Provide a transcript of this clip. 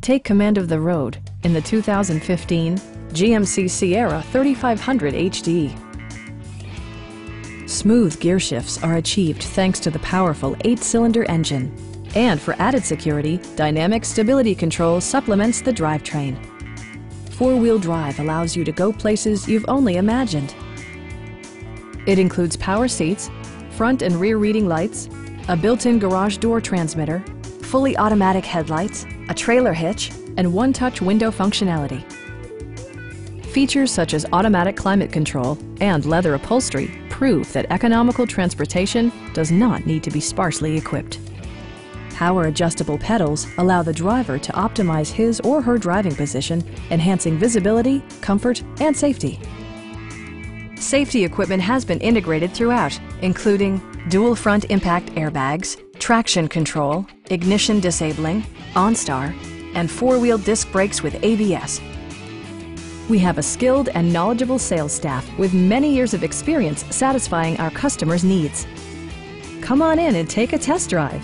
Take command of the road in the 2015 GMC Sierra 3500 HD. Smooth gear shifts are achieved thanks to the powerful 8-cylinder engine. And for added security, Dynamic Stability Control supplements the drivetrain. 4-wheel drive allows you to go places you've only imagined. It includes power seats, front and rear reading lights, a built-in garage door transmitter, fully automatic headlights, a trailer hitch, and one-touch window functionality. Features such as automatic climate control and leather upholstery prove that economical transportation does not need to be sparsely equipped. Power adjustable pedals allow the driver to optimize his or her driving position, enhancing visibility, comfort, and safety. Safety equipment has been integrated throughout, including dual front impact airbags, traction control, ignition disabling, OnStar, and 4-wheel disc brakes with ABS. We have a skilled and knowledgeable sales staff with many years of experience satisfying our customers' needs. Come on in and take a test drive.